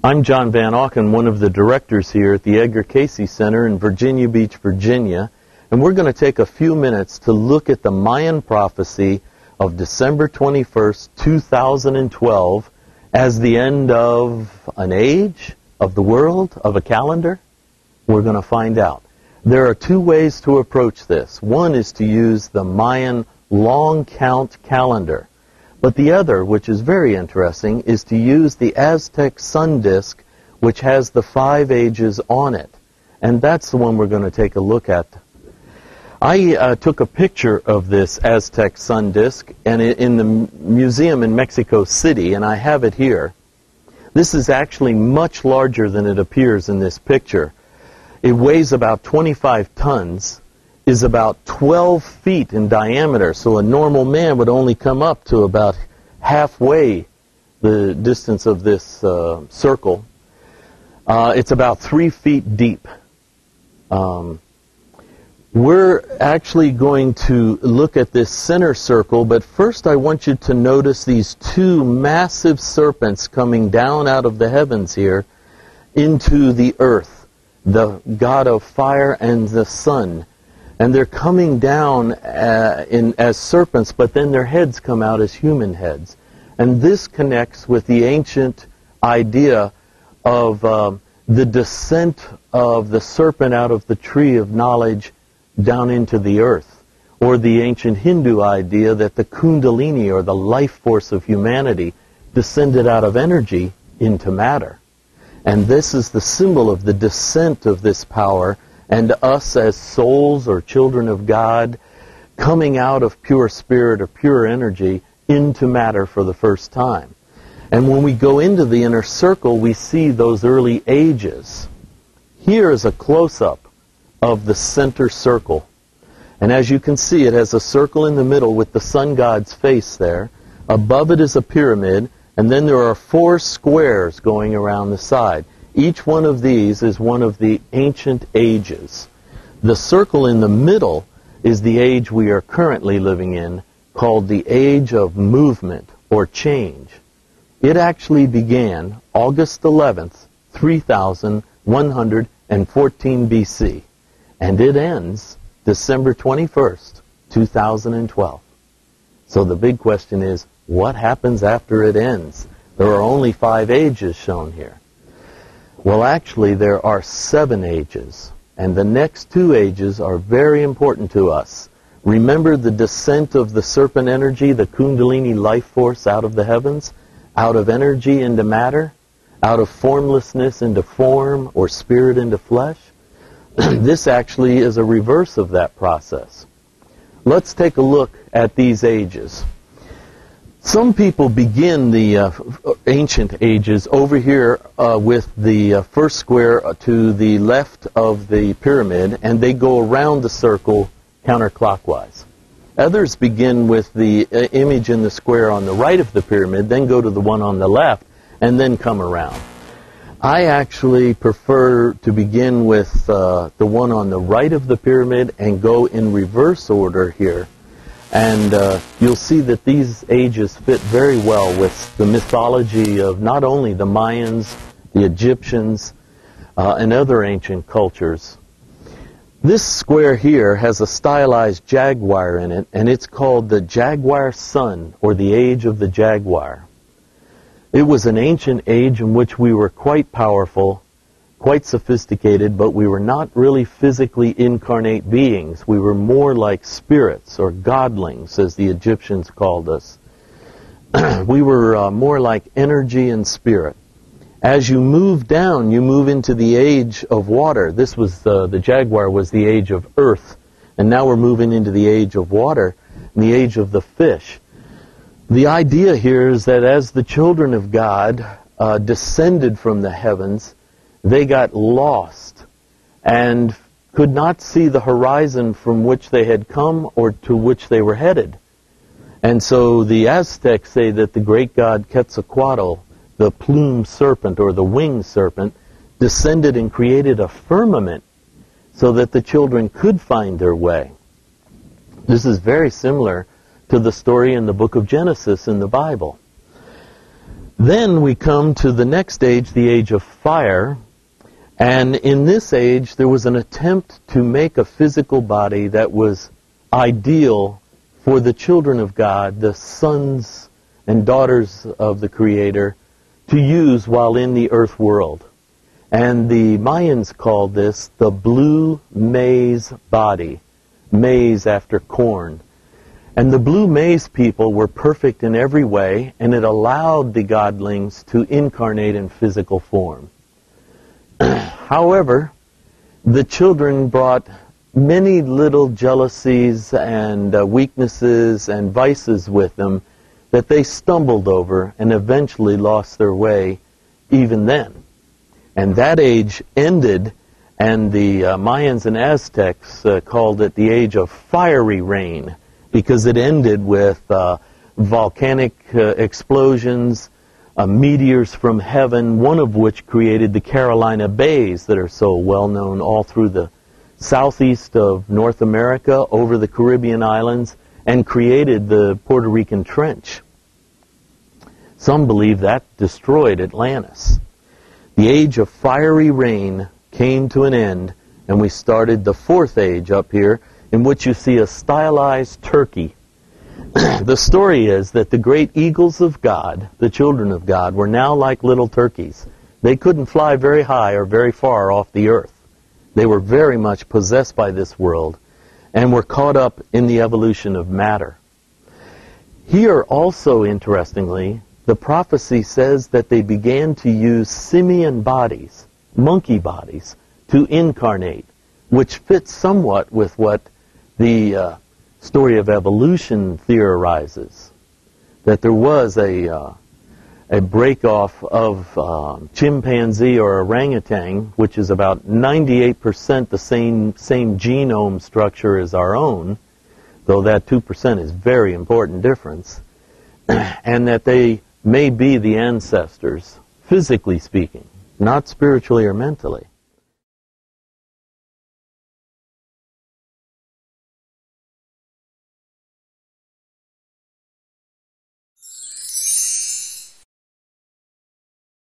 I'm John Van Auken, one of the directors here at the Edgar Cayce Center in Virginia Beach, Virginia, and we're going to take a few minutes to look at the Mayan prophecy of December 21st, 2012 as the end of an age, of the world, of a calendar. We're going to find out. There are two ways to approach this. One is to use the Mayan Long Count Calendar. But the other, which is very interesting, is to use the Aztec sun disk, which has the 5 ages on it. And that's the one we're going to take a look at. I took a picture of this Aztec sun disk and in the museum in Mexico City, and I have it here. This is actually much larger than it appears in this picture. It weighs about 25 tons. Is about 12 feet in diameter, so a normal man would only come up to about halfway the distance of this circle. It's about 3 feet deep. We're actually going to look at this center circle, but first I want you to notice these two massive serpents coming down out of the heavens here into the earth, the god of fire and the sun. And they're coming down as serpents, but then their heads come out as human heads. And this connects with the ancient idea of the descent of the serpent out of the tree of knowledge down into the earth, or the ancient Hindu idea that the kundalini, or the life force of humanity, descended out of energy into matter. And this is the symbol of the descent of this power, and us as souls or children of God coming out of pure spirit or pure energy into matter for the first time. And when we go into the inner circle, we see those early ages. Here is a close-up of the center circle. And as you can see, it has a circle in the middle with the sun god's face there. Above it is a pyramid, and then there are 4 squares going around the side. Each one of these is one of the ancient ages. The circle in the middle is the age we are currently living in, called the age of movement or change. It actually began August 11th, 3114 BC, and it ends December 21st, 2012. So the big question is, what happens after it ends? There are only 5 ages shown here. Well, actually, there are 7 ages, and the next 2 ages are very important to us. Remember the descent of the serpent energy, the kundalini life force out of the heavens, out of energy into matter, out of formlessness into form, or spirit into flesh? This actually is a reverse of that process. Let's take a look at these ages. Some people begin the ancient ages over here with the first square to the left of the pyramid, and they go around the circle counterclockwise. Others begin with the image in the square on the right of the pyramid, then go to the one on the left, and then come around. I actually prefer to begin with the one on the right of the pyramid and go in reverse order here. And you'll see that these ages fit very well with the mythology of not only the Mayans, the Egyptians, and other ancient cultures. This square here has a stylized jaguar in it, and it's called the Jaguar Sun, or the Age of the Jaguar. It was an ancient age in which we were quite powerful, quite sophisticated, but we were not really physically incarnate beings. We were more like spirits, or godlings, as the Egyptians called us. We were more like energy and spirit. As you move down, you move into the age of water. This was the jaguar was the age of earth, and now we're moving into the age of water, and the age of the fish. The idea here is that as the children of God descended from the heavens, they got lost and could not see the horizon from which they had come or to which they were headed. And so the Aztecs say that the great god Quetzalcoatl, the plumed serpent or the winged serpent, descended and created a firmament so that the children could find their way. This is very similar to the story in the book of Genesis in the Bible. Then we come to the next age, the age of fire. And in this age, there was an attempt to make a physical body that was ideal for the children of God, the sons and daughters of the Creator, to use while in the earth world. And the Mayans called this the blue maize body, maize after corn. And the blue maize people were perfect in every way, and it allowed the godlings to incarnate in physical form. However, the children brought many little jealousies and weaknesses and vices with them that they stumbled over and eventually lost their way even then. And that age ended, and the Mayans and Aztecs called it the age of fiery rain, because it ended with volcanic explosions, meteors from heaven, one of which created the Carolina Bays that are so well known all through the southeast of North America, over the Caribbean islands, and created the Puerto Rican Trench. Some believe that destroyed Atlantis. The age of fiery rain came to an end, and we started the fourth age up here, in which you see a stylized turkey. The story is that the great eagles of God, the children of God, were now like little turkeys. They couldn't fly very high or very far off the earth. They were very much possessed by this world and were caught up in the evolution of matter. Here also, interestingly, the prophecy says that they began to use simian bodies, monkey bodies, to incarnate, which fits somewhat with what the story of evolution theorizes, that there was a break-off of chimpanzee or orangutan, which is about 98% the same genome structure as our own, though that 2% is very important difference, and that they may be the ancestors, physically speaking, not spiritually or mentally.